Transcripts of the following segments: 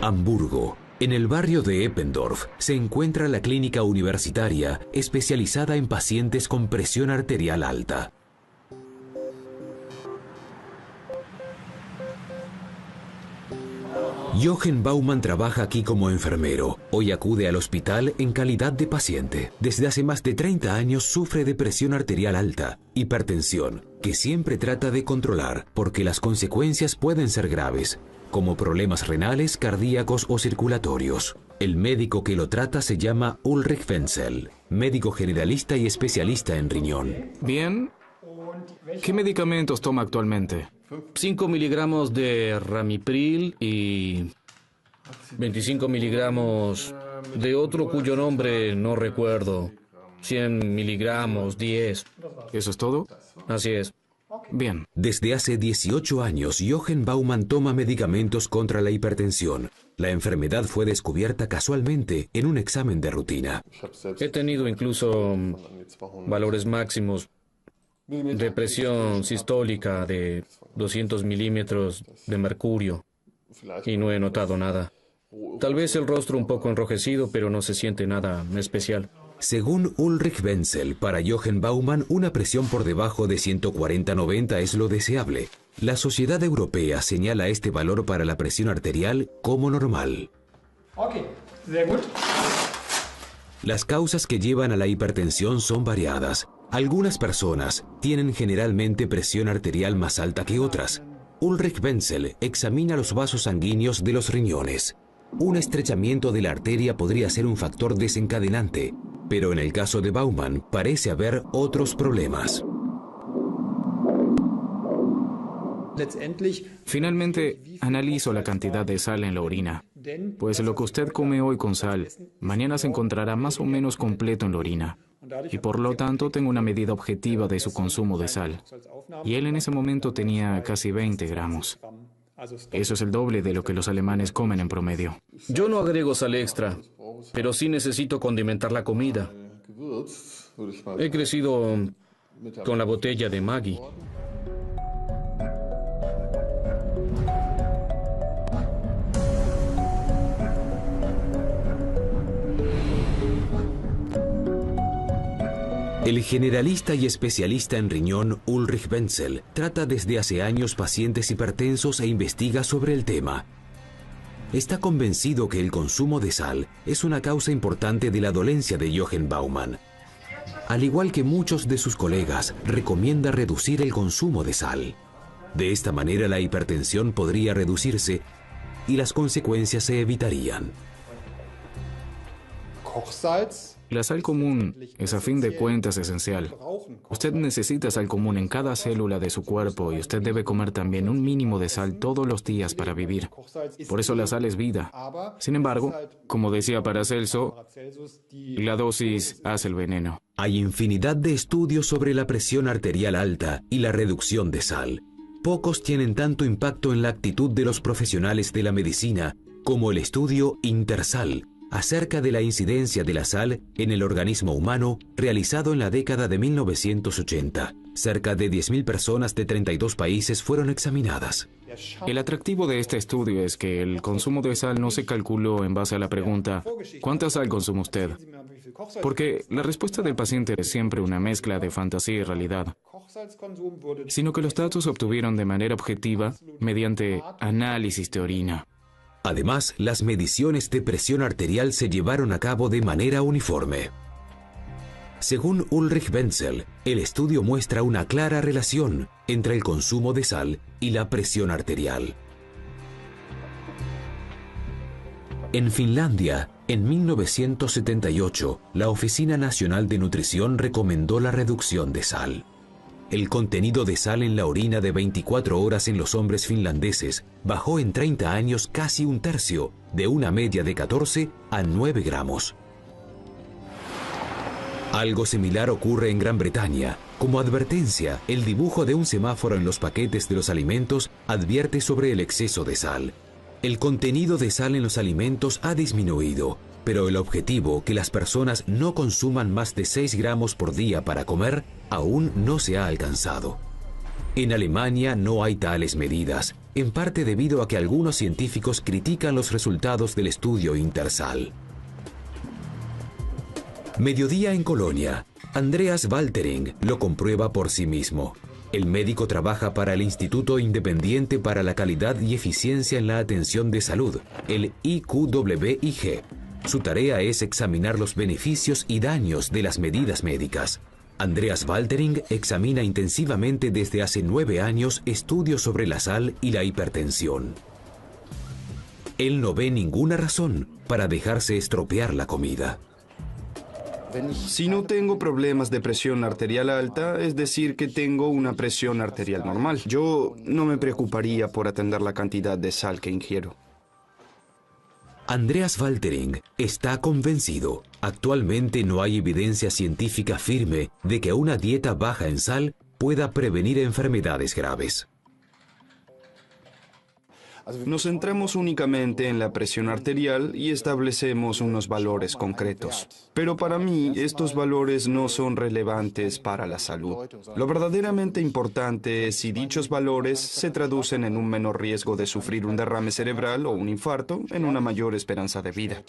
Hamburgo. En el barrio de Eppendorf se encuentra la clínica universitaria especializada en pacientes con presión arterial alta. Jochen Baumann trabaja aquí como enfermero. Hoy acude al hospital en calidad de paciente. Desde hace más de 30 años sufre de presión arterial alta, hipertensión, que siempre trata de controlar porque las consecuencias pueden ser graves, como problemas renales, cardíacos o circulatorios. El médico que lo trata se llama Ulrich Wenzel, médico generalista y especialista en riñón. Bien. ¿Qué medicamentos toma actualmente? 5 miligramos de Ramipril y 25 miligramos de otro cuyo nombre no recuerdo. 100 miligramos, 10. ¿Eso es todo? Así es. Bien. Desde hace 18 años, Jochen Baumann toma medicamentos contra la hipertensión. La enfermedad fue descubierta casualmente en un examen de rutina. He tenido incluso valores máximos de presión sistólica de 200 milímetros de mercurio y no he notado nada. Tal vez el rostro un poco enrojecido, pero no se siente nada especial. Según Ulrich Wenzel, para Jochen Baumann, una presión por debajo de 140/90 es lo deseable. La Sociedad Europea señala este valor para la presión arterial como normal. Las causas que llevan a la hipertensión son variadas. Algunas personas tienen generalmente presión arterial más alta que otras. Ulrich Wenzel examina los vasos sanguíneos de los riñones. Un estrechamiento de la arteria podría ser un factor desencadenante, pero en el caso de Baumann parece haber otros problemas. Finalmente, analizo la cantidad de sal en la orina, pues lo que usted come hoy con sal, mañana se encontrará más o menos completo en la orina, y por lo tanto tengo una medida objetiva de su consumo de sal. Y él en ese momento tenía casi 20 gramos. Eso es el doble de lo que los alemanes comen en promedio. Yo no agrego sal extra, pero sí necesito condimentar la comida. He crecido con la botella de Maggi. El generalista y especialista en riñón Ulrich Wenzel trata desde hace años pacientes hipertensos e investiga sobre el tema. Está convencido que el consumo de sal es una causa importante de la dolencia de Jochen Baumann. Al igual que muchos de sus colegas, recomienda reducir el consumo de sal. De esta manera la hipertensión podría reducirse y las consecuencias se evitarían. La sal común es a fin de cuentas esencial. Usted necesita sal común en cada célula de su cuerpo y usted debe comer también un mínimo de sal todos los días para vivir. Por eso la sal es vida. Sin embargo, como decía Paracelso, la dosis hace el veneno. Hay infinidad de estudios sobre la presión arterial alta y la reducción de sal. Pocos tienen tanto impacto en la actitud de los profesionales de la medicina como el estudio Intersal, acerca de la incidencia de la sal en el organismo humano, realizado en la década de 1980. Cerca de 10.000 personas de 32 países fueron examinadas. El atractivo de este estudio es que el consumo de sal no se calculó en base a la pregunta ¿cuánta sal consume usted? Porque la respuesta del paciente es siempre una mezcla de fantasía y realidad, sino que los datos se obtuvieron de manera objetiva mediante análisis de orina. Además, las mediciones de presión arterial se llevaron a cabo de manera uniforme. Según Ulrich Wenzel, el estudio muestra una clara relación entre el consumo de sal y la presión arterial. En Finlandia, en 1978, la Oficina Nacional de Nutrición recomendó la reducción de sal. El contenido de sal en la orina de 24 horas en los hombres finlandeses bajó en 30 años casi un tercio, de una media de 14 a 9 gramos. Algo similar ocurre en Gran Bretaña. Como advertencia, el dibujo de un semáforo en los paquetes de los alimentos advierte sobre el exceso de sal. El contenido de sal en los alimentos ha disminuido, pero el objetivo, que las personas no consuman más de 6 gramos por día para comer, aún no se ha alcanzado. En Alemania no hay tales medidas, en parte debido a que algunos científicos critican los resultados del estudio Intersal. Mediodía en Colonia. Andreas Waltering lo comprueba por sí mismo. El médico trabaja para el Instituto Independiente para la Calidad y Eficiencia en la Atención de Salud, el IQWIG. Su tarea es examinar los beneficios y daños de las medidas médicas. Andreas Waltering examina intensivamente desde hace 9 años estudios sobre la sal y la hipertensión. Él no ve ninguna razón para dejarse estropear la comida. Si no tengo problemas de presión arterial alta, es decir, que tengo una presión arterial normal. Yo no me preocuparía por atender la cantidad de sal que ingiero. Andreas Waltering está convencido. Actualmente no hay evidencia científica firme de que una dieta baja en sal pueda prevenir enfermedades graves. Nos centramos únicamente en la presión arterial y establecemos unos valores concretos. Pero para mí, estos valores no son relevantes para la salud. Lo verdaderamente importante es si dichos valores se traducen en un menor riesgo de sufrir un derrame cerebral o un infarto, en una mayor esperanza de vida.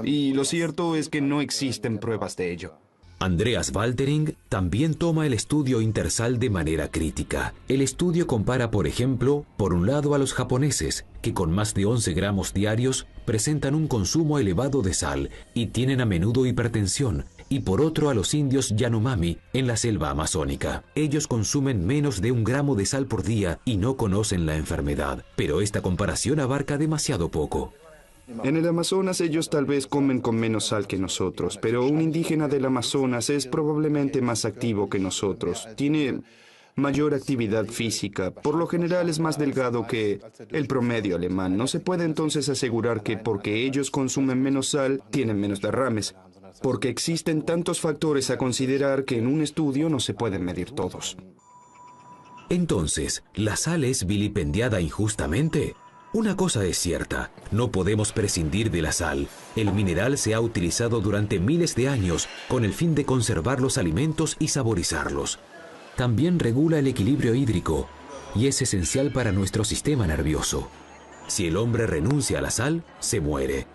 Y lo cierto es que no existen pruebas de ello. Andreas Waltering también toma el estudio Intersal de manera crítica. El estudio compara, por ejemplo, por un lado a los japoneses, que con más de 11 gramos diarios presentan un consumo elevado de sal y tienen a menudo hipertensión, y por otro a los indios Yanomami en la selva amazónica. Ellos consumen menos de 1 gramo de sal por día y no conocen la enfermedad, pero esta comparación abarca demasiado poco. En el Amazonas ellos tal vez comen con menos sal que nosotros, pero un indígena del Amazonas es probablemente más activo que nosotros. Tiene mayor actividad física, por lo general es más delgado que el promedio alemán. No se puede entonces asegurar que porque ellos consumen menos sal, tienen menos derrames, porque existen tantos factores a considerar que en un estudio no se pueden medir todos. Entonces, ¿la sal es vilipendiada injustamente? Una cosa es cierta, no podemos prescindir de la sal. El mineral se ha utilizado durante miles de años con el fin de conservar los alimentos y saborizarlos. También regula el equilibrio hídrico y es esencial para nuestro sistema nervioso. Si el hombre renuncia a la sal, se muere.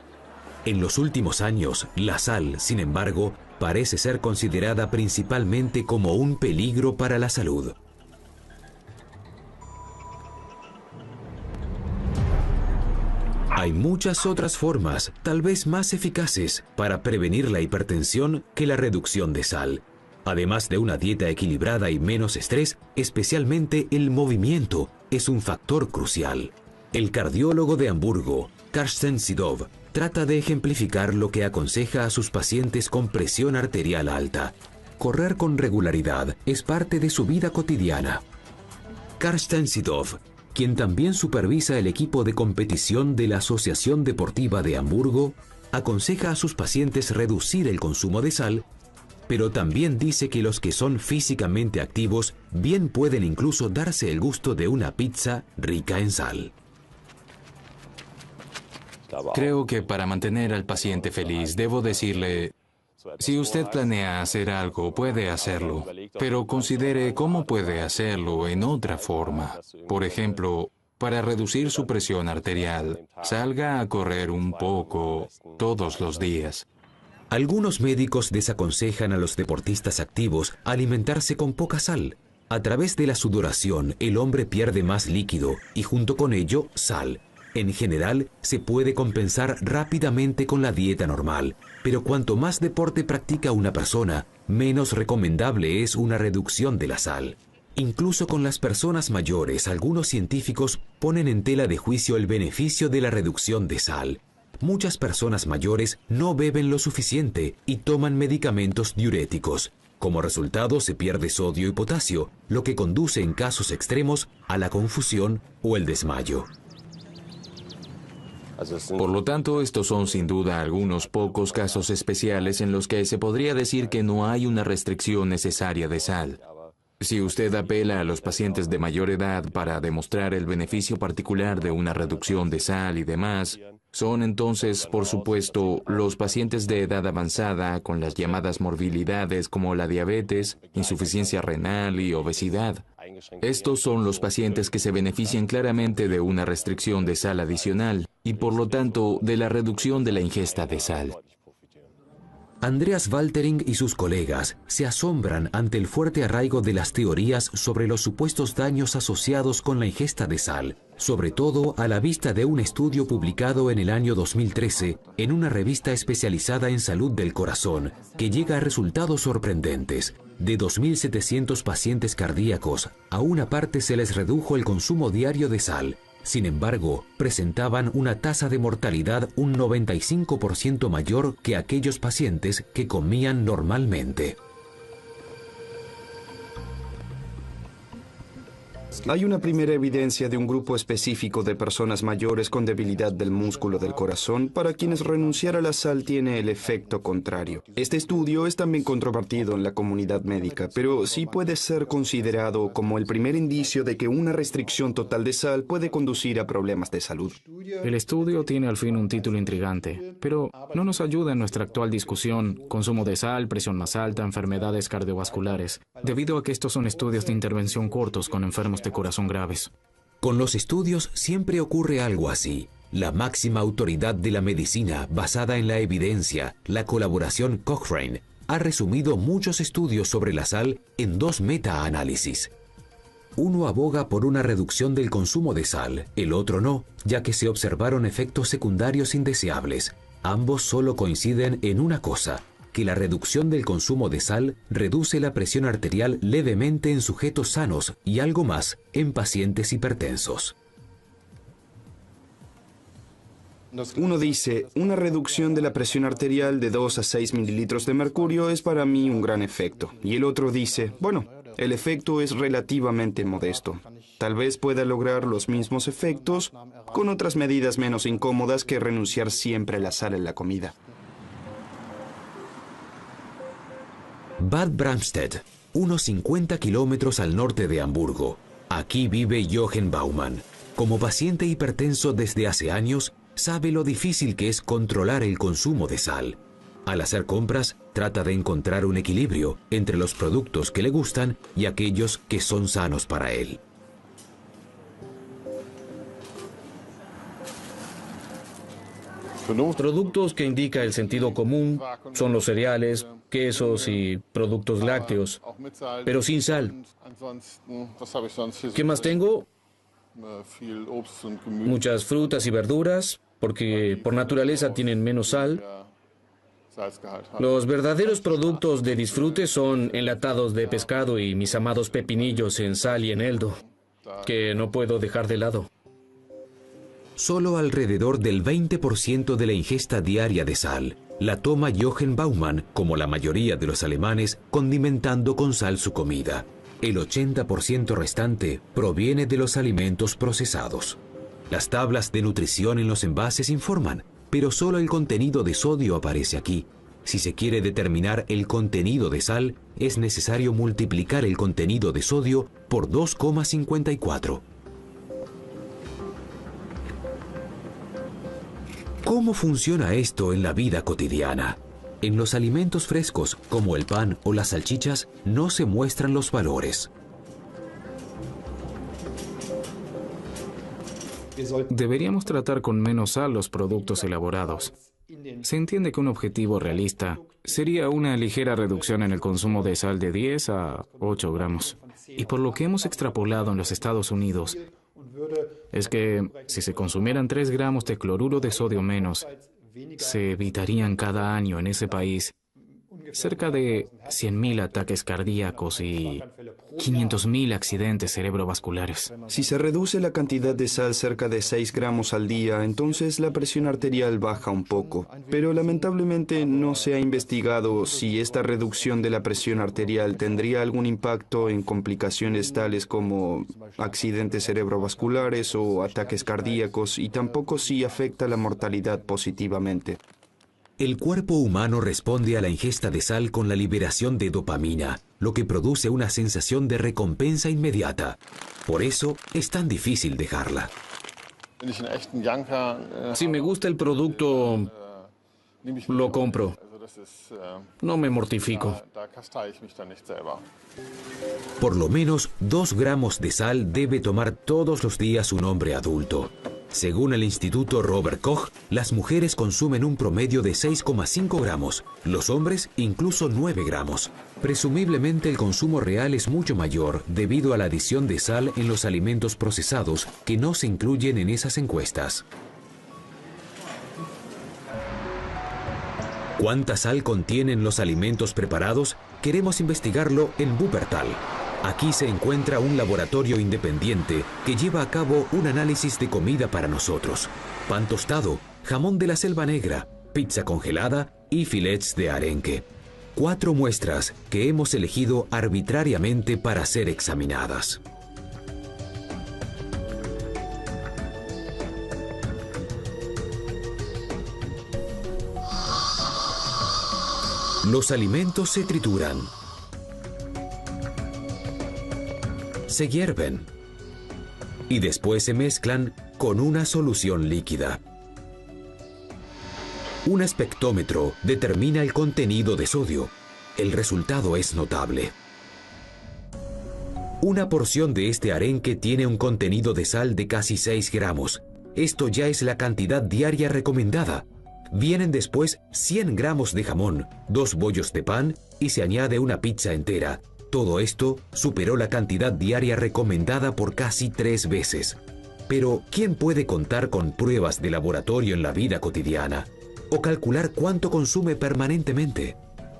En los últimos años, la sal, sin embargo, parece ser considerada principalmente como un peligro para la salud. Hay muchas otras formas, tal vez más eficaces, para prevenir la hipertensión que la reducción de sal. Además de una dieta equilibrada y menos estrés, especialmente el movimiento es un factor crucial. El cardiólogo de Hamburgo, Carsten Sidov, trata de ejemplificar lo que aconseja a sus pacientes con presión arterial alta. Correr con regularidad es parte de su vida cotidiana. Carsten Sidov, quien también supervisa el equipo de competición de la Asociación Deportiva de Hamburgo, aconseja a sus pacientes reducir el consumo de sal, pero también dice que los que son físicamente activos bien pueden incluso darse el gusto de una pizza rica en sal. Creo que para mantener al paciente feliz debo decirle: si usted planea hacer algo, puede hacerlo, pero considere cómo puede hacerlo en otra forma. Por ejemplo, para reducir su presión arterial, salga a correr un poco todos los días. Algunos médicos desaconsejan a los deportistas activos alimentarse con poca sal. A través de la sudoración, el hombre pierde más líquido y junto con ello, sal. En general, se puede compensar rápidamente con la dieta normal, pero cuanto más deporte practica una persona, menos recomendable es una reducción de la sal. Incluso con las personas mayores, algunos científicos ponen en tela de juicio el beneficio de la reducción de sal. Muchas personas mayores no beben lo suficiente y toman medicamentos diuréticos. Como resultado, se pierde sodio y potasio, lo que conduce en casos extremos a la confusión o el desmayo. Por lo tanto, estos son sin duda algunos pocos casos especiales en los que se podría decir que no hay una restricción necesaria de sal. Si usted apela a los pacientes de mayor edad para demostrar el beneficio particular de una reducción de sal y demás, son entonces, por supuesto, los pacientes de edad avanzada con las llamadas morbilidades como la diabetes, insuficiencia renal y obesidad. Estos son los pacientes que se benefician claramente de una restricción de sal adicional y, por lo tanto, de la reducción de la ingesta de sal. Andreas Waltering y sus colegas se asombran ante el fuerte arraigo de las teorías sobre los supuestos daños asociados con la ingesta de sal, sobre todo a la vista de un estudio publicado en el año 2013 en una revista especializada en salud del corazón, que llega a resultados sorprendentes. De 2.700 pacientes cardíacos, a una parte se les redujo el consumo diario de sal. Sin embargo, presentaban una tasa de mortalidad un 95% mayor que aquellos pacientes que comían normalmente. Hay una primera evidencia de un grupo específico de personas mayores con debilidad del músculo del corazón para quienes renunciar a la sal tiene el efecto contrario. Este estudio es también controvertido en la comunidad médica, pero sí puede ser considerado como el primer indicio de que una restricción total de sal puede conducir a problemas de salud. El estudio tiene al fin un título intrigante, pero no nos ayuda en nuestra actual discusión: consumo de sal, presión más alta, enfermedades cardiovasculares, debido a que estos son estudios de intervención cortos con enfermos de corazón graves. Con los estudios siempre ocurre algo así. La máxima autoridad de la medicina, basada en la evidencia, la colaboración Cochrane, ha resumido muchos estudios sobre la sal en 2 metaanálisis. Uno aboga por una reducción del consumo de sal, el otro no, ya que se observaron efectos secundarios indeseables. Ambos solo coinciden en una cosa: que la reducción del consumo de sal reduce la presión arterial levemente en sujetos sanos y algo más en pacientes hipertensos. Uno dice, una reducción de la presión arterial de 2 a 6 mililitros de mercurio es para mí un gran efecto. Y el otro dice, bueno, el efecto es relativamente modesto. Tal vez pueda lograr los mismos efectos con otras medidas menos incómodas que renunciar siempre a la sal en la comida. Bad Bramstedt, unos 50 kilómetros al norte de Hamburgo. Aquí vive Jochen Baumann. Como paciente hipertenso desde hace años, sabe lo difícil que es controlar el consumo de sal. Al hacer compras, trata de encontrar un equilibrio entre los productos que le gustan y aquellos que son sanos para él. Productos que indica el sentido común son los cereales, quesos y productos lácteos, pero sin sal. ¿Qué más tengo? Muchas frutas y verduras, porque por naturaleza tienen menos sal. Los verdaderos productos de disfrute son enlatados de pescado y mis amados pepinillos en sal y eneldo, que no puedo dejar de lado. Solo alrededor del 20% de la ingesta diaria de sal la toma Jochen Baumann, como la mayoría de los alemanes, condimentando con sal su comida. El 80% restante proviene de los alimentos procesados. Las tablas de nutrición en los envases informan, pero solo el contenido de sodio aparece aquí. Si se quiere determinar el contenido de sal, es necesario multiplicar el contenido de sodio por 2,54. ¿Cómo funciona esto en la vida cotidiana? En los alimentos frescos, como el pan o las salchichas, no se muestran los valores. Deberíamos tratar con menos sal los productos elaborados. Se entiende que un objetivo realista sería una ligera reducción en el consumo de sal de 10 a 8 gramos. Y por lo que hemos extrapolado en los Estados Unidos, es que si se consumieran 3 gramos de cloruro de sodio menos, se evitarían cada año en ese país cerca de 100.000 ataques cardíacos y 500.000 accidentes cerebrovasculares. Si se reduce la cantidad de sal cerca de 6 gramos al día, entonces la presión arterial baja un poco. Pero lamentablemente no se ha investigado si esta reducción de la presión arterial tendría algún impacto en complicaciones tales como accidentes cerebrovasculares o ataques cardíacos, y tampoco si afecta la mortalidad positivamente. El cuerpo humano responde a la ingesta de sal con la liberación de dopamina, lo que produce una sensación de recompensa inmediata. Por eso es tan difícil dejarla. Si me gusta el producto, lo compro. No me mortifico. Por lo menos 2 gramos de sal debe tomar todos los días un hombre adulto. Según el Instituto Robert Koch, las mujeres consumen un promedio de 6,5 gramos, los hombres incluso 9 gramos. Presumiblemente el consumo real es mucho mayor debido a la adición de sal en los alimentos procesados que no se incluyen en esas encuestas. ¿Cuánta sal contienen los alimentos preparados? Queremos investigarlo en Wuppertal. Aquí se encuentra un laboratorio independiente que lleva a cabo un análisis de comida para nosotros. Pan tostado, jamón de la Selva Negra, pizza congelada y filets de arenque. 4 muestras que hemos elegido arbitrariamente para ser examinadas. Los alimentos se trituran, se hierven y después se mezclan con una solución líquida. Un espectrómetro determina el contenido de sodio. El resultado es notable. Una porción de este arenque tiene un contenido de sal de casi 6 gramos. Esto ya es la cantidad diaria recomendada. Vienen después 100 gramos de jamón, 2 bollos de pan y se añade una pizza entera. Todo esto superó la cantidad diaria recomendada por casi 3 veces. Pero, ¿quién puede contar con pruebas de laboratorio en la vida cotidiana? ¿O calcular cuánto consume permanentemente?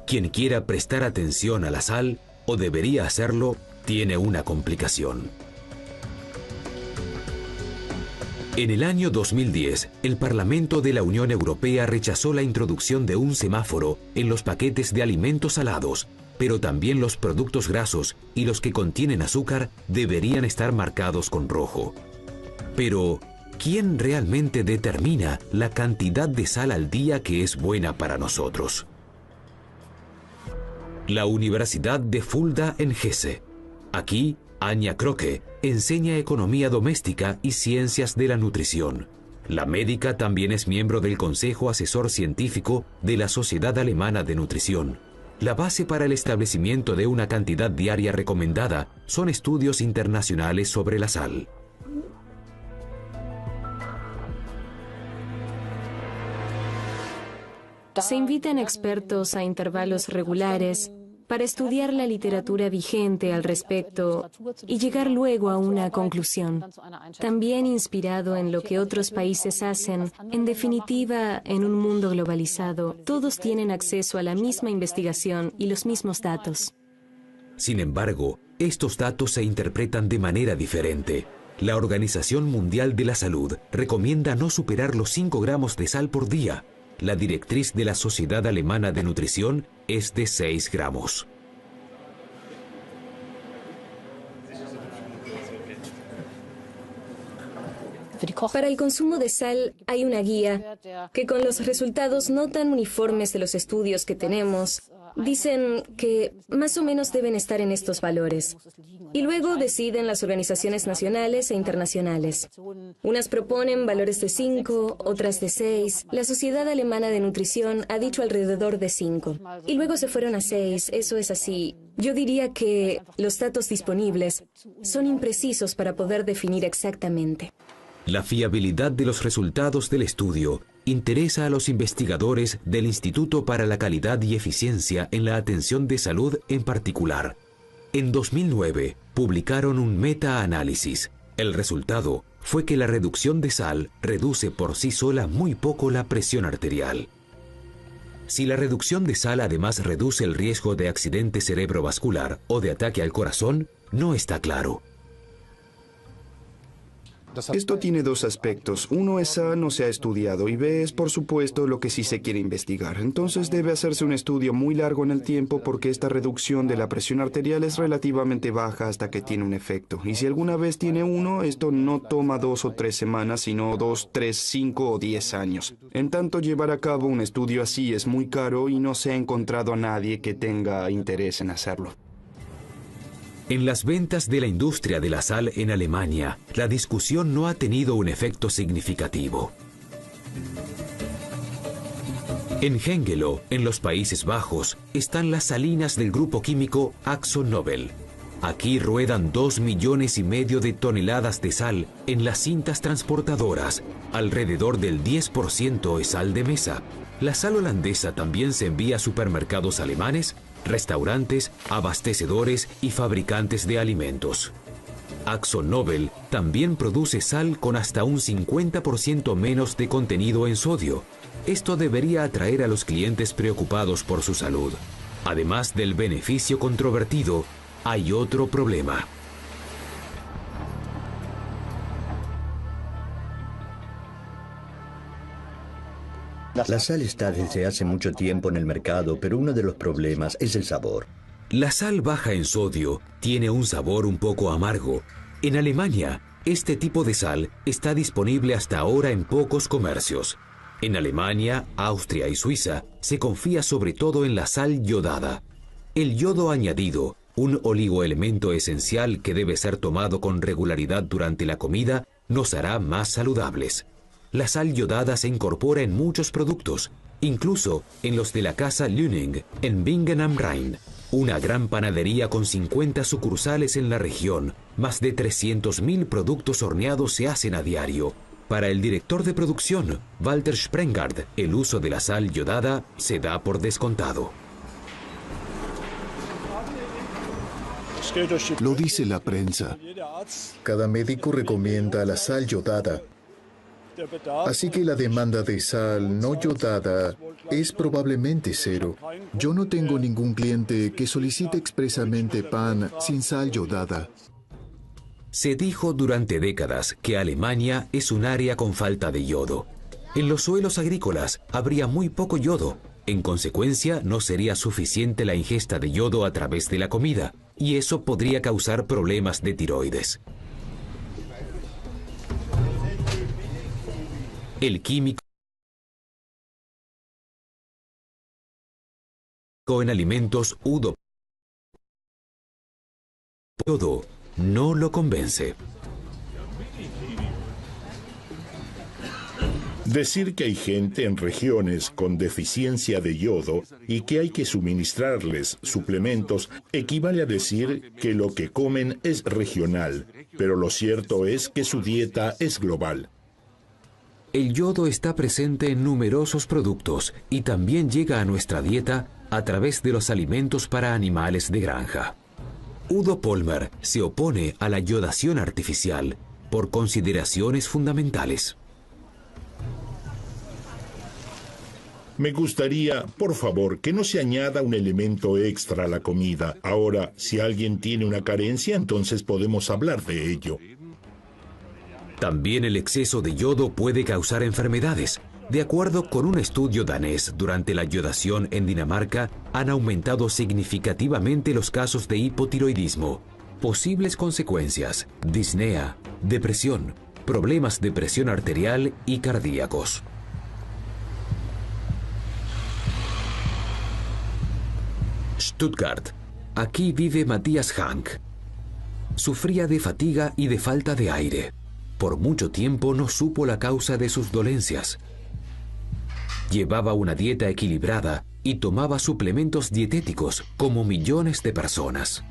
Quien quiera prestar atención a la sal, o debería hacerlo, tiene una complicación. En el año 2010, el Parlamento de la Unión Europea rechazó la introducción de un semáforo en los paquetes de alimentos salados, pero también los productos grasos y los que contienen azúcar deberían estar marcados con rojo. Pero, ¿quién realmente determina la cantidad de sal al día que es buena para nosotros? La Universidad de Fulda en Hesse. Aquí, Anja Krocke enseña economía doméstica y ciencias de la nutrición. La médica también es miembro del Consejo Asesor Científico de la Sociedad Alemana de Nutrición. La base para el establecimiento de una cantidad diaria recomendada son estudios internacionales sobre la sal. Se invitan expertos a intervalos regulares para estudiar la literatura vigente al respecto y llegar luego a una conclusión. También inspirado en lo que otros países hacen, en definitiva, en un mundo globalizado, todos tienen acceso a la misma investigación y los mismos datos. Sin embargo, estos datos se interpretan de manera diferente. La Organización Mundial de la Salud recomienda no superar los 5 gramos de sal por día. La directriz de la Sociedad Alemana de Nutrición es de 6 gramos. Para el consumo de sal hay una guía que, con los resultados no tan uniformes de los estudios que tenemos, dicen que más o menos deben estar en estos valores. Y luego deciden las organizaciones nacionales e internacionales. Unas proponen valores de 5, otras de 6. La Sociedad Alemana de Nutrición ha dicho alrededor de 5. Y luego se fueron a 6. Eso es así. Yo diría que los datos disponibles son imprecisos para poder definir exactamente. La fiabilidad de los resultados del estudio interesa a los investigadores del Instituto para la Calidad y Eficiencia en la Atención de Salud en particular. En 2009, publicaron un metaanálisis. El resultado fue que la reducción de sal reduce por sí sola muy poco la presión arterial. Si la reducción de sal además reduce el riesgo de accidente cerebrovascular o de ataque al corazón, no está claro. Esto tiene dos aspectos. Uno es A, no se ha estudiado, y B es, por supuesto, lo que sí se quiere investigar. Entonces debe hacerse un estudio muy largo en el tiempo porque esta reducción de la presión arterial es relativamente baja hasta que tiene un efecto. Y si alguna vez tiene uno, esto no toma 2 o 3 semanas, sino 2, 3, 5 o 10 años. En tanto, llevar a cabo un estudio así es muy caro y no se ha encontrado a nadie que tenga interés en hacerlo. En las ventas de la industria de la sal en Alemania, la discusión no ha tenido un efecto significativo. En Hengelo, en los Países Bajos, están las salinas del grupo químico AkzoNobel. Aquí ruedan 2,5 millones de toneladas de sal en las cintas transportadoras. Alrededor del 10% es sal de mesa. La sal holandesa también se envía a supermercados alemanes, restaurantes, abastecedores y fabricantes de alimentos. AkzoNobel también produce sal con hasta un 50% menos de contenido en sodio. Esto debería atraer a los clientes preocupados por su salud. Además del beneficio controvertido, hay otro problema. La sal está desde hace mucho tiempo en el mercado, pero uno de los problemas es el sabor. La sal baja en sodio tiene un sabor un poco amargo. En Alemania, este tipo de sal está disponible hasta ahora en pocos comercios. En Alemania, Austria y Suiza se confía sobre todo en la sal yodada. El yodo añadido, un oligoelemento esencial que debe ser tomado con regularidad durante la comida, nos hará más saludables. La sal yodada se incorpora en muchos productos, incluso en los de la casa Lüning, en Bingen am Rhein, una gran panadería con 50 sucursales en la región. Más de 300.000 productos horneados se hacen a diario. Para el director de producción, Walter Sprengard, el uso de la sal yodada se da por descontado. Lo dice la prensa. Cada médico recomienda la sal yodada. Así que la demanda de sal no yodada es probablemente cero. Yo no tengo ningún cliente que solicite expresamente pan sin sal yodada. Se dijo durante décadas que Alemania es un área con falta de yodo. En los suelos agrícolas habría muy poco yodo. En consecuencia, no sería suficiente la ingesta de yodo a través de la comida, y eso podría causar problemas de tiroides. El químico en alimentos yodo no lo convence. Decir que hay gente en regiones con deficiencia de yodo y que hay que suministrarles suplementos equivale a decir que lo que comen es regional, pero lo cierto es que su dieta es global. El yodo está presente en numerosos productos y también llega a nuestra dieta a través de los alimentos para animales de granja. Udo Polmer se opone a la yodación artificial por consideraciones fundamentales. Me gustaría, por favor, que no se añada un elemento extra a la comida. Ahora, si alguien tiene una carencia, entonces podemos hablar de ello. También el exceso de yodo puede causar enfermedades. De acuerdo con un estudio danés, durante la yodación en Dinamarca han aumentado significativamente los casos de hipotiroidismo. Posibles consecuencias: disnea, depresión, problemas de presión arterial y cardíacos. Stuttgart. Aquí vive Matthias Hank. Sufría de fatiga y de falta de aire. Por mucho tiempo no supo la causa de sus dolencias. Llevaba una dieta equilibrada y tomaba suplementos dietéticos como millones de personas.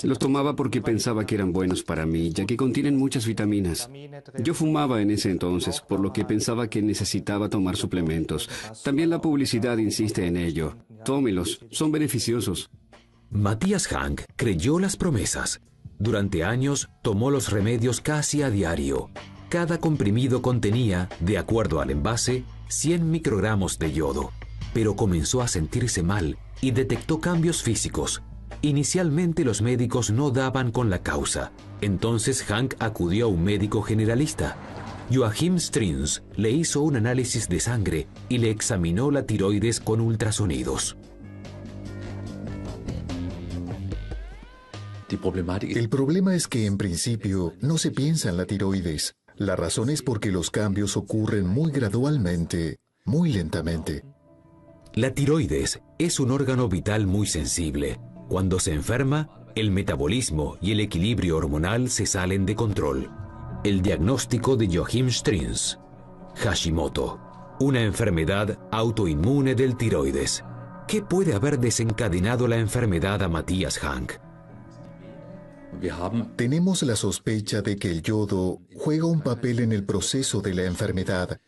Los tomaba porque pensaba que eran buenos para mí, ya que contienen muchas vitaminas. Yo fumaba en ese entonces, por lo que pensaba que necesitaba tomar suplementos. También la publicidad insiste en ello. Tómelos, son beneficiosos. Matthias Hank creyó las promesas. Durante años tomó los remedios casi a diario. Cada comprimido contenía, de acuerdo al envase, 100 microgramos de yodo. Pero comenzó a sentirse mal y detectó cambios físicos. Inicialmente los médicos no daban con la causa. Entonces Hank acudió a un médico generalista. Joachim Strins le hizo un análisis de sangre y le examinó la tiroides con ultrasonidos. El problema es que en principio no se piensa en la tiroides. La razón es porque los cambios ocurren muy gradualmente, muy lentamente. La tiroides es un órgano vital muy sensible. Cuando se enferma, el metabolismo y el equilibrio hormonal se salen de control. El diagnóstico de Joachim Strins: Hashimoto, una enfermedad autoinmune del tiroides. ¿Qué puede haber desencadenado la enfermedad a Matthias Hank? Tenemos la sospecha de que el yodo juega un papel en el proceso de la enfermedad,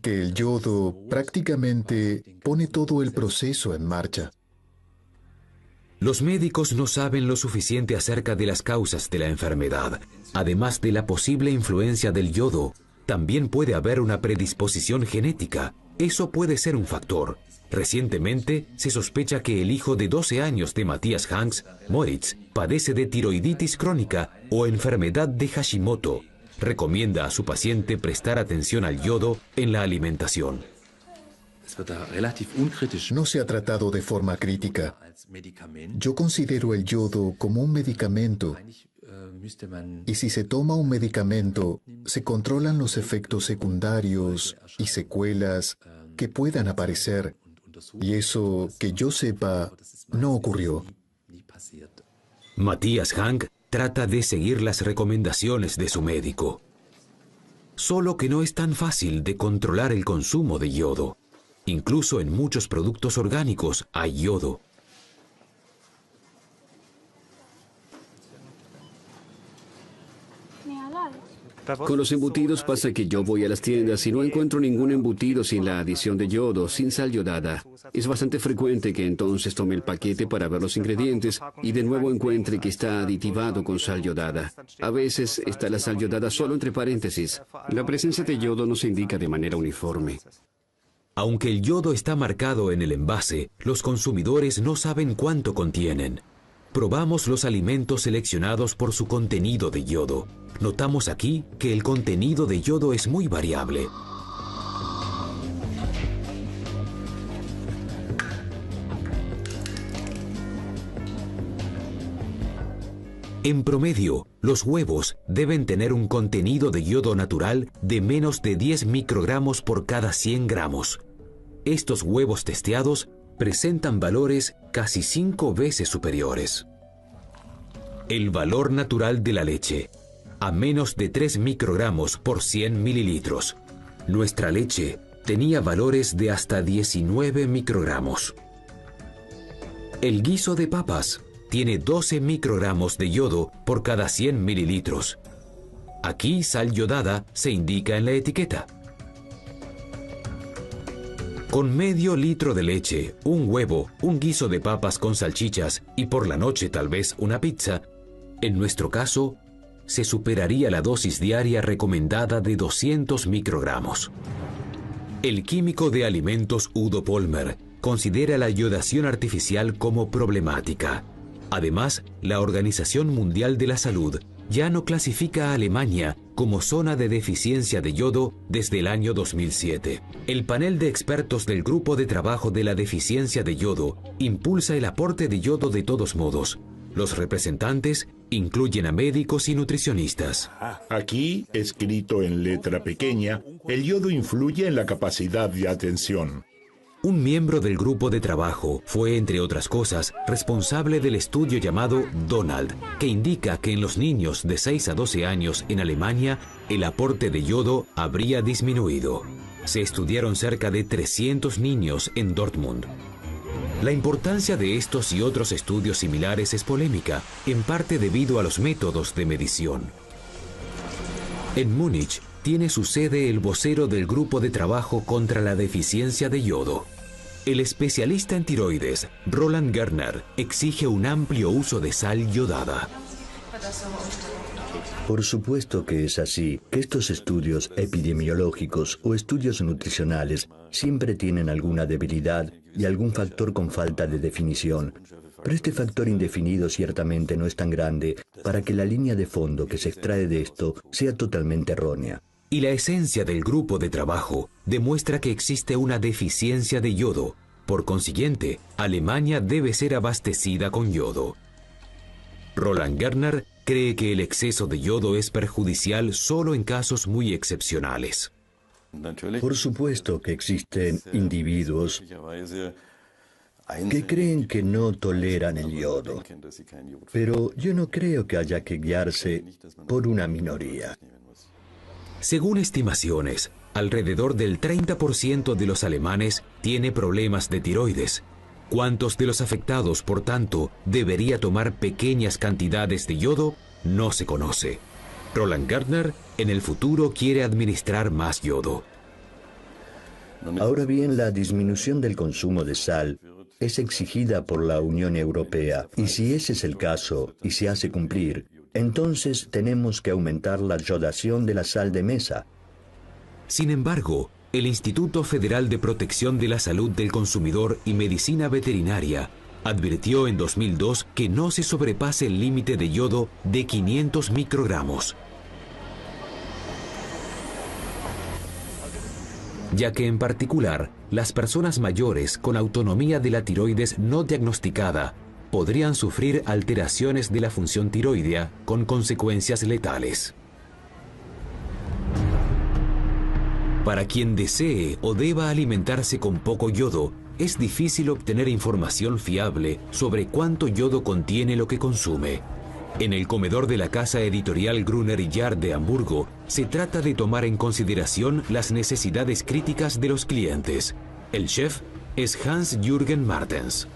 que el yodo prácticamente pone todo el proceso en marcha. Los médicos no saben lo suficiente acerca de las causas de la enfermedad. Además de la posible influencia del yodo, también puede haber una predisposición genética. Eso puede ser un factor. Recientemente se sospecha que el hijo de 12 años de Matthias Hank, Moritz, padece de tiroiditis crónica o enfermedad de Hashimoto. Recomienda a su paciente prestar atención al yodo en la alimentación. No se ha tratado de forma crítica. Yo considero el yodo como un medicamento. Y si se toma un medicamento, se controlan los efectos secundarios y secuelas que puedan aparecer. Y eso, que yo sepa, no ocurrió. Matthias Hank trata de seguir las recomendaciones de su médico. Solo que no es tan fácil de controlar el consumo de yodo. Incluso en muchos productos orgánicos hay yodo. Con los embutidos pasa que yo voy a las tiendas y no encuentro ningún embutido sin la adición de yodo, sin sal yodada. Es bastante frecuente que entonces tome el paquete para ver los ingredientes y de nuevo encuentre que está aditivado con sal yodada. A veces está la sal yodada solo entre paréntesis. La presencia de yodo no se indica de manera uniforme. Aunque el yodo está marcado en el envase, los consumidores no saben cuánto contienen. Probamos los alimentos seleccionados por su contenido de yodo. Notamos aquí que el contenido de yodo es muy variable. En promedio, los huevos deben tener un contenido de yodo natural de menos de 10 microgramos por cada 100 gramos. Estos huevos testeados presentan valores casi 5 veces superiores. El valor natural de la leche, a menos de 3 microgramos por 100 mililitros. Nuestra leche tenía valores de hasta 19 microgramos. El guiso de papas tiene 12 microgramos de yodo por cada 100 mililitros. Aquí sal yodada se indica en la etiqueta. Con medio litro de leche, un huevo, un guiso de papas con salchichas y por la noche tal vez una pizza, en nuestro caso, se superaría la dosis diaria recomendada de 200 microgramos. El químico de alimentos Udo Polmer considera la yodación artificial como problemática. Además, la Organización Mundial de la Salud ya no clasifica a Alemania como zona de deficiencia de yodo desde el año 2007. El panel de expertos del Grupo de Trabajo de la Deficiencia de Yodo impulsa el aporte de yodo de todos modos. Los representantes incluyen a médicos y nutricionistas. Aquí, escrito en letra pequeña, el yodo influye en la capacidad de atención. Un miembro del grupo de trabajo fue, entre otras cosas, responsable del estudio llamado Donald, que indica que en los niños de 6 a 12 años en Alemania, el aporte de yodo habría disminuido. Se estudiaron cerca de 300 niños en Dortmund. La importancia de estos y otros estudios similares es polémica, en parte debido a los métodos de medición. En Múnich tiene su sede el vocero del Grupo de Trabajo contra la Deficiencia de Yodo. El especialista en tiroides, Roland Gerner, exige un amplio uso de sal yodada. Por supuesto que es así, que estos estudios epidemiológicos o estudios nutricionales siempre tienen alguna debilidad y algún factor con falta de definición. Pero este factor indefinido ciertamente no es tan grande para que la línea de fondo que se extrae de esto sea totalmente errónea. Y la esencia del grupo de trabajo demuestra que existe una deficiencia de yodo. Por consiguiente, Alemania debe ser abastecida con yodo. Roland Gärtner cree que el exceso de yodo es perjudicial solo en casos muy excepcionales. Por supuesto que existen individuos que creen que no toleran el yodo, pero yo no creo que haya que guiarse por una minoría. Según estimaciones, alrededor del 30% de los alemanes tiene problemas de tiroides. ¿Cuántos de los afectados, por tanto, debería tomar pequeñas cantidades de yodo? No se conoce. Roland Gärtner en el futuro quiere administrar más yodo. Ahora bien, la disminución del consumo de sal es exigida por la Unión Europea, y si ese es el caso y se hace cumplir, entonces tenemos que aumentar la yodación de la sal de mesa. Sin embargo, el Instituto Federal de Protección de la Salud del Consumidor y Medicina Veterinaria advirtió en 2002 que no se sobrepase el límite de yodo de 500 microgramos. Ya que en particular, las personas mayores con autonomía de la tiroides no diagnosticada podrían sufrir alteraciones de la función tiroidea con consecuencias letales. Para quien desee o deba alimentarse con poco yodo, es difícil obtener información fiable sobre cuánto yodo contiene lo que consume. En el comedor de la casa editorial Gruner y Jahr de Hamburgo, se trata de tomar en consideración las necesidades críticas de los clientes. El chef es Hans-Jürgen Martens.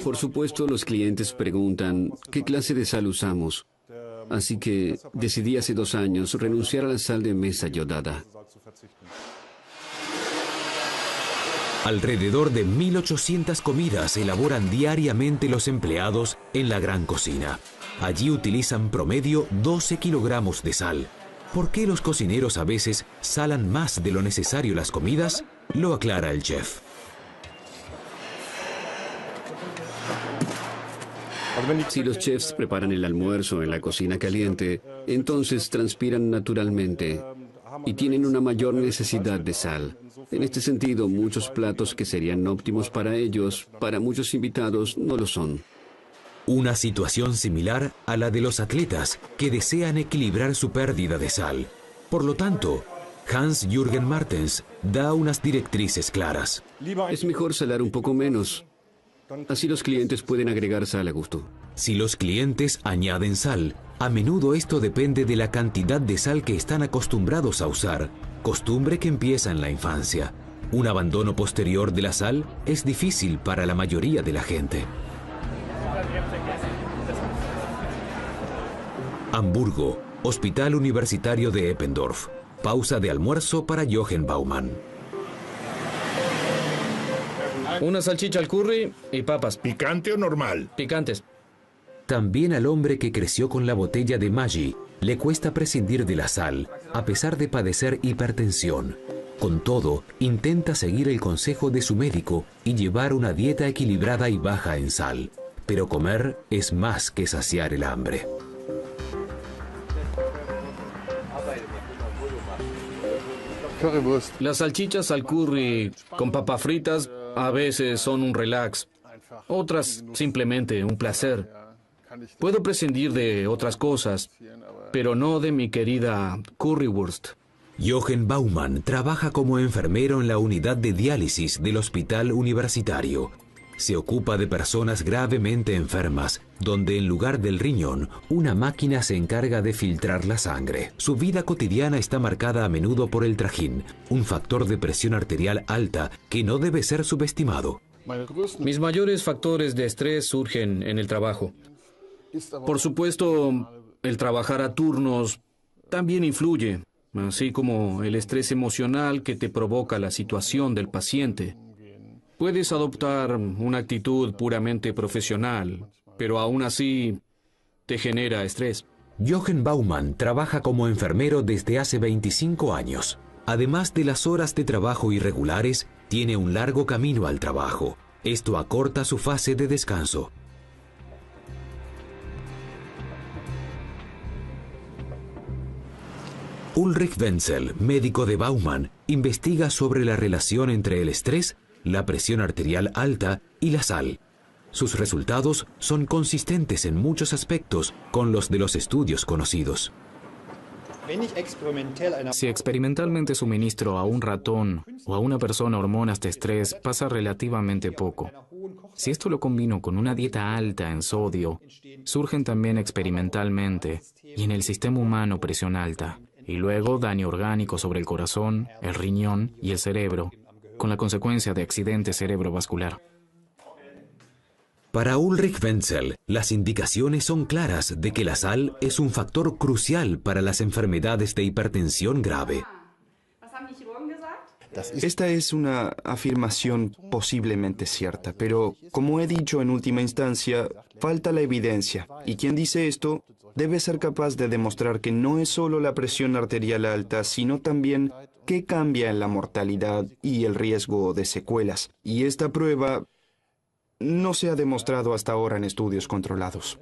Por supuesto, los clientes preguntan qué clase de sal usamos. Así que decidí hace 2 años renunciar a la sal de mesa yodada. Alrededor de 1.800 comidas elaboran diariamente los empleados en la gran cocina. Allí utilizan promedio 12 kilogramos de sal. ¿Por qué los cocineros a veces salan más de lo necesario las comidas? Lo aclara el chef. Si los chefs preparan el almuerzo en la cocina caliente, entonces transpiran naturalmente y tienen una mayor necesidad de sal. En este sentido, muchos platos que serían óptimos para ellos, para muchos invitados, no lo son. Una situación similar a la de los atletas que desean equilibrar su pérdida de sal. Por lo tanto, Hans-Jürgen Martens da unas directrices claras. Es mejor salar un poco menos. Así los clientes pueden agregar sal a gusto. Si los clientes añaden sal, a menudo esto depende de la cantidad de sal que están acostumbrados a usar, costumbre que empieza en la infancia. Un abandono posterior de la sal es difícil para la mayoría de la gente. Hamburgo, Hospital Universitario de Eppendorf. Pausa de almuerzo para Jochen Baumann. Una salchicha al curry y papas. ¿Picante o normal? Picantes. También al hombre que creció con la botella de Maggi le cuesta prescindir de la sal, a pesar de padecer hipertensión. Con todo, intenta seguir el consejo de su médico y llevar una dieta equilibrada y baja en sal. Pero comer es más que saciar el hambre. Las salchichas al curry con papas fritas a veces son un relax, otras simplemente un placer. Puedo prescindir de otras cosas, pero no de mi querida currywurst. Jochen Baumann trabaja como enfermero en la unidad de diálisis del hospital universitario. Se ocupa de personas gravemente enfermas, donde en lugar del riñón, una máquina se encarga de filtrar la sangre. Su vida cotidiana está marcada a menudo por el trajín, un factor de presión arterial alta que no debe ser subestimado. Mis mayores factores de estrés surgen en el trabajo. Por supuesto, el trabajar a turnos también influye, así como el estrés emocional que te provoca la situación del paciente. Puedes adoptar una actitud puramente profesional, pero aún así te genera estrés. Jochen Baumann trabaja como enfermero desde hace 25 años. Además de las horas de trabajo irregulares, tiene un largo camino al trabajo. Esto acorta su fase de descanso. Ulrich Wenzel, médico de Baumann, investiga sobre la relación entre el estrés, la presión arterial alta y la sal. Sus resultados son consistentes en muchos aspectos con los de los estudios conocidos. Si experimentalmente suministro a un ratón o a una persona hormonas de estrés, pasa relativamente poco. Si esto lo combino con una dieta alta en sodio, surgen también experimentalmente y en el sistema humano presión alta, y luego daño orgánico sobre el corazón, el riñón y el cerebro, con la consecuencia de accidente cerebrovascular. Para Ulrich Wenzel, las indicaciones son claras de que la sal es un factor crucial para las enfermedades de hipertensión grave. Esta es una afirmación posiblemente cierta, pero como he dicho en última instancia, falta la evidencia, y quien dice esto debe ser capaz de demostrar que no es solo la presión arterial alta, sino también qué cambia en la mortalidad y el riesgo de secuelas. Y esta prueba no se ha demostrado hasta ahora en estudios controlados.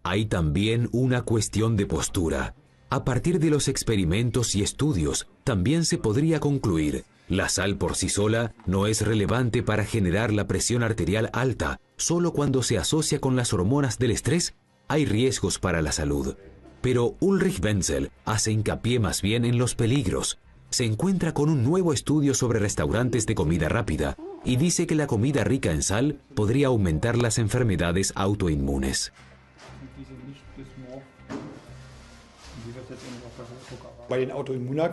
Hay también una cuestión de postura. A partir de los experimentos y estudios, también se podría concluir: la sal por sí sola no es relevante para generar la presión arterial alta. Solo cuando se asocia con las hormonas del estrés, hay riesgos para la salud. Pero Ulrich Wenzel hace hincapié más bien en los peligros. Se encuentra con un nuevo estudio sobre restaurantes de comida rápida y dice que la comida rica en sal podría aumentar las enfermedades autoinmunes.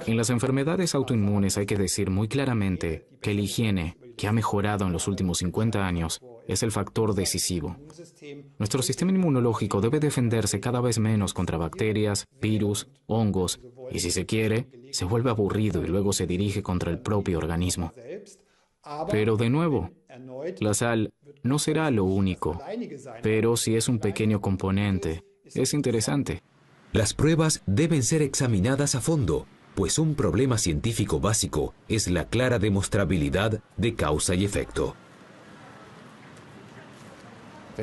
En las enfermedades autoinmunes hay que decir muy claramente que la higiene, que ha mejorado en los últimos 50 años, es el factor decisivo. Nuestro sistema inmunológico debe defenderse cada vez menos contra bacterias, virus, hongos, y si se quiere, se vuelve aburrido y luego se dirige contra el propio organismo. Pero de nuevo, la sal no será lo único, pero sí es un pequeño componente. Es interesante. Las pruebas deben ser examinadas a fondo, pues un problema científico básico es la clara demostrabilidad de causa y efecto.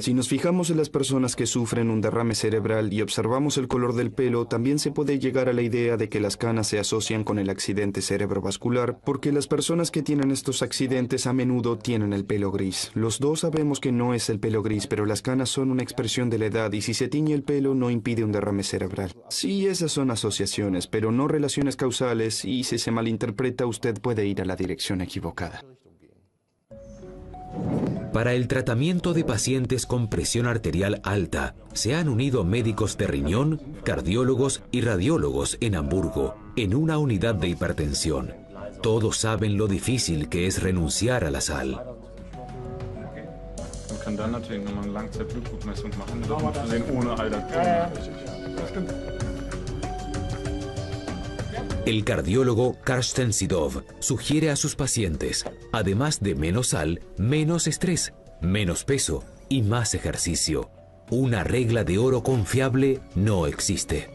Si nos fijamos en las personas que sufren un derrame cerebral y observamos el color del pelo, también se puede llegar a la idea de que las canas se asocian con el accidente cerebrovascular, porque las personas que tienen estos accidentes a menudo tienen el pelo gris. Los dos sabemos que no es el pelo gris, pero las canas son una expresión de la edad y si se tiñe el pelo no impide un derrame cerebral. Sí, esas son asociaciones, pero no relaciones causales, y si se malinterpreta usted puede ir a la dirección equivocada. Para el tratamiento de pacientes con presión arterial alta, se han unido médicos de riñón, cardiólogos y radiólogos en Hamburgo, en una unidad de hipertensión. Todos saben lo difícil que es renunciar a la sal. El cardiólogo Karsten Sidov sugiere a sus pacientes, además de menos sal, menos estrés, menos peso y más ejercicio. Una regla de oro confiable no existe.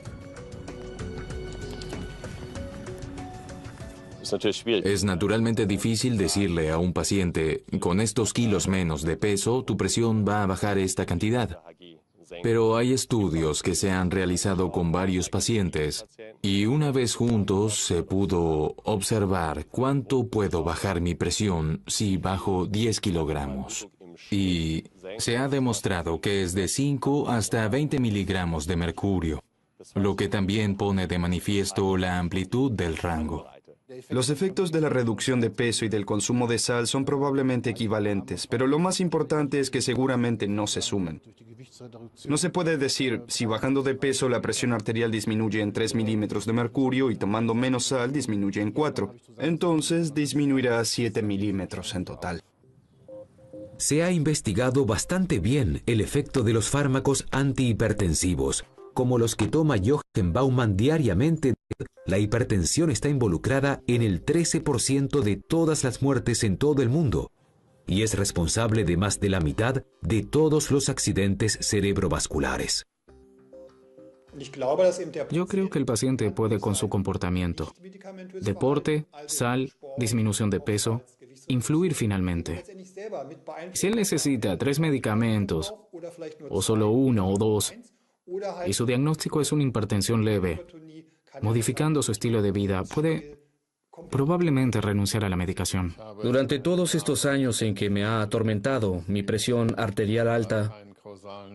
Es naturalmente difícil decirle a un paciente, con estos kilos menos de peso, tu presión va a bajar esta cantidad. Pero hay estudios que se han realizado con varios pacientes y una vez juntos se pudo observar cuánto puedo bajar mi presión si bajo 10 kilogramos. Y se ha demostrado que es de 5 hasta 20 miligramos de mercurio, lo que también pone de manifiesto la amplitud del rango. Los efectos de la reducción de peso y del consumo de sal son probablemente equivalentes, pero lo más importante es que seguramente no se sumen. No se puede decir, si bajando de peso la presión arterial disminuye en 3 milímetros de mercurio y tomando menos sal disminuye en 4. Entonces disminuirá a 7 milímetros en total. Se ha investigado bastante bien el efecto de los fármacos antihipertensivos, como los que toma Jochen Baumann diariamente. La hipertensión está involucrada en el 13% de todas las muertes en todo el mundo y es responsable de más de la mitad de todos los accidentes cerebrovasculares. Yo creo que el paciente puede con su comportamiento, deporte, sal, disminución de peso, influir finalmente. Si él necesita 3 medicamentos, o solo 1 o 2, y su diagnóstico es una hipertensión leve, modificando su estilo de vida, puede probablemente renunciar a la medicación. Durante todos estos años en que me ha atormentado mi presión arterial alta,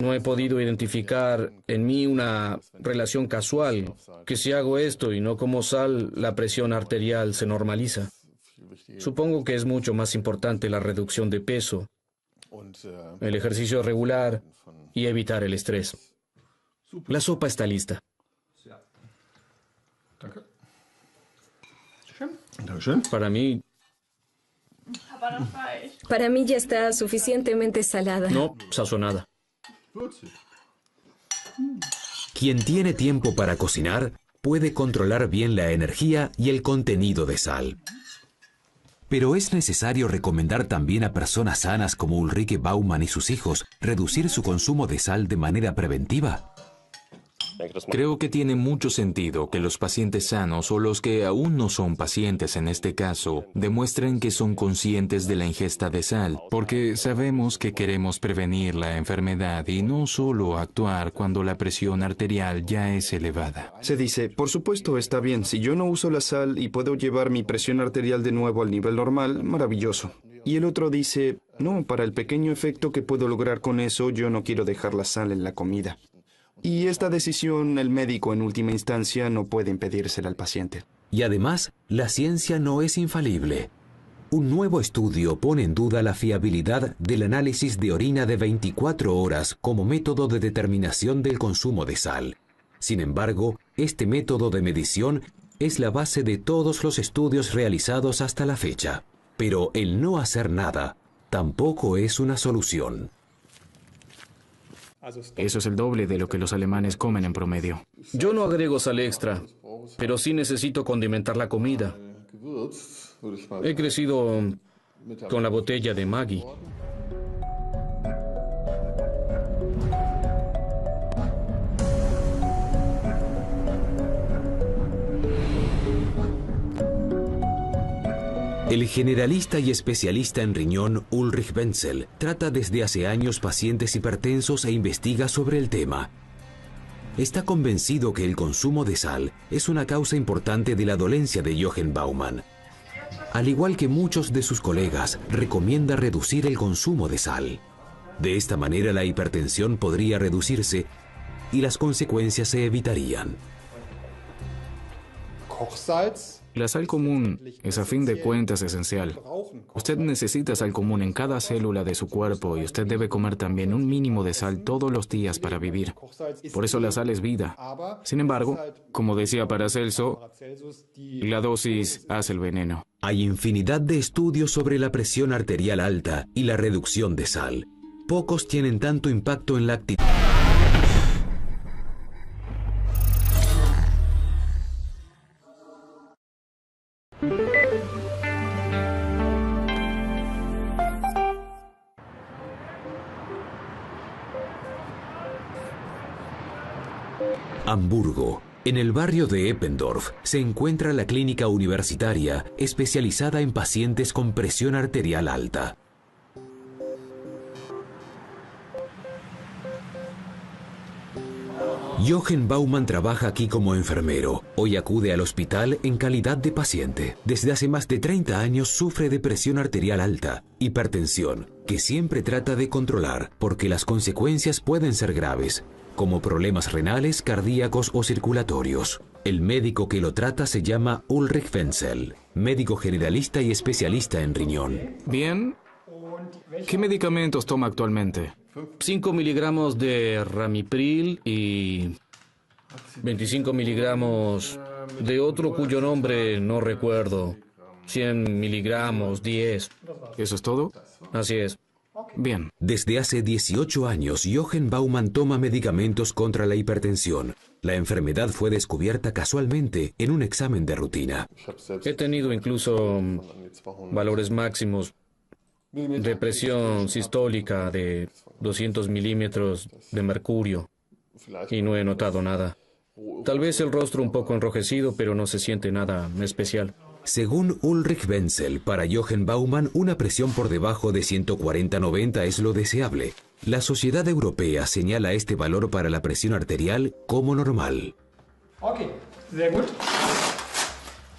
no he podido identificar en mí una relación casual, que si hago esto y no como sal, la presión arterial se normaliza. Supongo que es mucho más importante la reducción de peso, el ejercicio regular y evitar el estrés. La sopa está lista. Para mí... Para mí ya está suficientemente salada. No, sazonada. Quien tiene tiempo para cocinar puede controlar bien la energía y el contenido de sal. Pero es necesario recomendar también a personas sanas como Ulrike Baumann y sus hijos reducir su consumo de sal de manera preventiva. Creo que tiene mucho sentido que los pacientes sanos o los que aún no son pacientes en este caso demuestren que son conscientes de la ingesta de sal, porque sabemos que queremos prevenir la enfermedad y no solo actuar cuando la presión arterial ya es elevada. Se dice, por supuesto, está bien, si yo no uso la sal y puedo llevar mi presión arterial de nuevo al nivel normal, maravilloso. Y el otro dice, no, para el pequeño efecto que puedo lograr con eso, yo no quiero dejar la sal en la comida. Y esta decisión el médico en última instancia no puede impedírsela al paciente. Y además, la ciencia no es infalible. Un nuevo estudio pone en duda la fiabilidad del análisis de orina de 24 horas como método de determinación del consumo de sal. Sin embargo, este método de medición es la base de todos los estudios realizados hasta la fecha. Pero el no hacer nada tampoco es una solución. Eso es el doble de lo que los alemanes comen en promedio. Yo no agrego sal extra, pero sí necesito condimentar la comida. He crecido con la botella de Maggi. El generalista y especialista en riñón Ulrich Wenzel trata desde hace años pacientes hipertensos e investiga sobre el tema. Está convencido que el consumo de sal es una causa importante de la dolencia de Jochen Baumann. Al igual que muchos de sus colegas, recomienda reducir el consumo de sal. De esta manera la hipertensión podría reducirse y las consecuencias se evitarían. La sal común es a fin de cuentas esencial. Usted necesita sal común en cada célula de su cuerpo y usted debe comer también un mínimo de sal todos los días para vivir. Por eso la sal es vida. Sin embargo, como decía Paracelso, la dosis hace el veneno. Hay infinidad de estudios sobre la presión arterial alta y la reducción de sal. Pocos tienen tanto impacto en la actitud. Hamburgo. En el barrio de Eppendorf se encuentra la clínica universitaria especializada en pacientes con presión arterial alta. Jochen Baumann trabaja aquí como enfermero. Hoy acude al hospital en calidad de paciente. Desde hace más de 30 años sufre de presión arterial alta, hipertensión, que siempre trata de controlar porque las consecuencias pueden ser graves, como problemas renales, cardíacos o circulatorios. El médico que lo trata se llama Ulrich Wenzel, médico generalista y especialista en riñón. Bien. ¿Qué medicamentos toma actualmente? 5 miligramos de Ramipril y 25 miligramos de otro cuyo nombre no recuerdo. 100 miligramos, 10. ¿Eso es todo? Así es. Bien. Desde hace 18 años, Jochen Baumann toma medicamentos contra la hipertensión. La enfermedad fue descubierta casualmente en un examen de rutina. He tenido incluso valores máximos de presión sistólica de 200 milímetros de mercurio y no he notado nada. Tal vez el rostro un poco enrojecido, pero no se siente nada especial. Según Ulrich Wenzel, para Jochen Baumann, una presión por debajo de 140/90 es lo deseable. La Sociedad Europea señala este valor para la presión arterial como normal.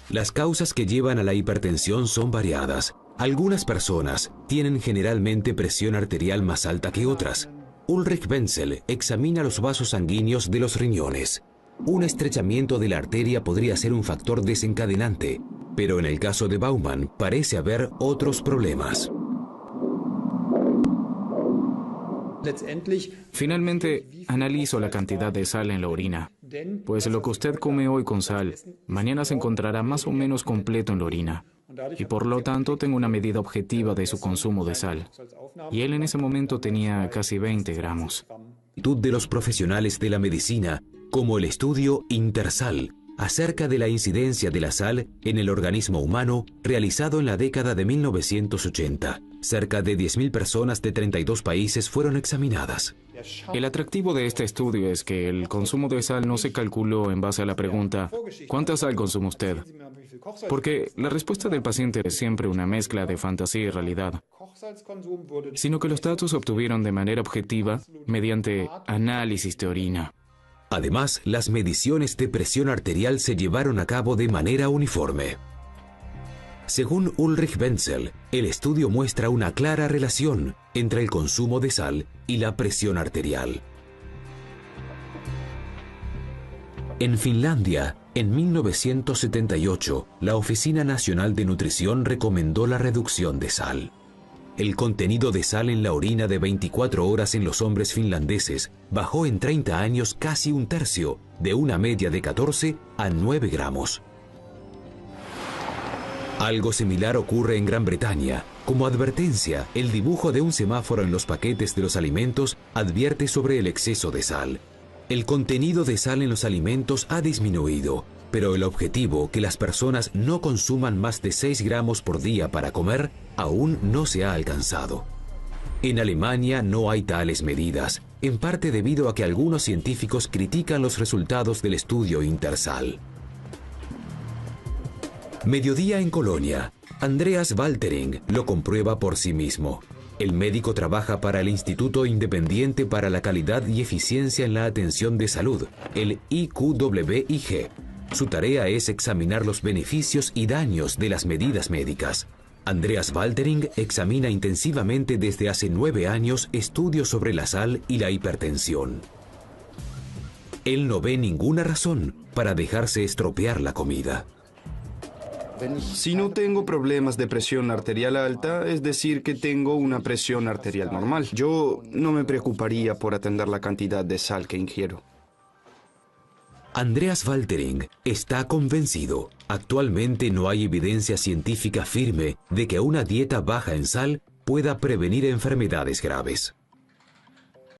Las causas que llevan a la hipertensión son variadas. Algunas personas tienen generalmente presión arterial más alta que otras. Ulrich Wenzel examina los vasos sanguíneos de los riñones. Un estrechamiento de la arteria podría ser un factor desencadenante, pero en el caso de Baumann parece haber otros problemas. Finalmente, analizo la cantidad de sal en la orina, pues lo que usted come hoy con sal, mañana se encontrará más o menos completo en la orina, y por lo tanto tengo una medida objetiva de su consumo de sal. Y él en ese momento tenía casi 20 gramos. De los profesionales de la medicina, como el estudio Intersal, acerca de la incidencia de la sal en el organismo humano, realizado en la década de 1980. Cerca de 10.000 personas de 32 países fueron examinadas. El atractivo de este estudio es que el consumo de sal no se calculó en base a la pregunta ¿cuánta sal consume usted? Porque la respuesta del paciente es siempre una mezcla de fantasía y realidad, sino que los datos se obtuvieron de manera objetiva mediante análisis de orina. Además, las mediciones de presión arterial se llevaron a cabo de manera uniforme. Según Ulrich Wenzel, el estudio muestra una clara relación entre el consumo de sal y la presión arterial. En Finlandia, en 1978, la Oficina Nacional de Nutrición recomendó la reducción de sal. El contenido de sal en la orina de 24 horas en los hombres finlandeses bajó en 30 años casi un tercio, de una media de 14 a 9 gramos. Algo similar ocurre en Gran Bretaña. Como advertencia, el dibujo de un semáforo en los paquetes de los alimentos advierte sobre el exceso de sal. El contenido de sal en los alimentos ha disminuido, pero el objetivo, que las personas no consuman más de 6 gramos por día para comer, aún no se ha alcanzado. En Alemania no hay tales medidas, en parte debido a que algunos científicos critican los resultados del estudio Intersal. Mediodía en Colonia. Andreas Waltering lo comprueba por sí mismo. El médico trabaja para el Instituto Independiente para la Calidad y Eficiencia en la Atención de Salud, el IQWIG. Su tarea es examinar los beneficios y daños de las medidas médicas. Andreas Waltering examina intensivamente desde hace 9 años estudios sobre la sal y la hipertensión. Él no ve ninguna razón para dejarse estropear la comida. Si no tengo problemas de presión arterial alta, es decir, que tengo una presión arterial normal. Yo no me preocuparía por atender la cantidad de sal que ingiero. Andreas Waltering está convencido. Actualmente no hay evidencia científica firme de que una dieta baja en sal pueda prevenir enfermedades graves.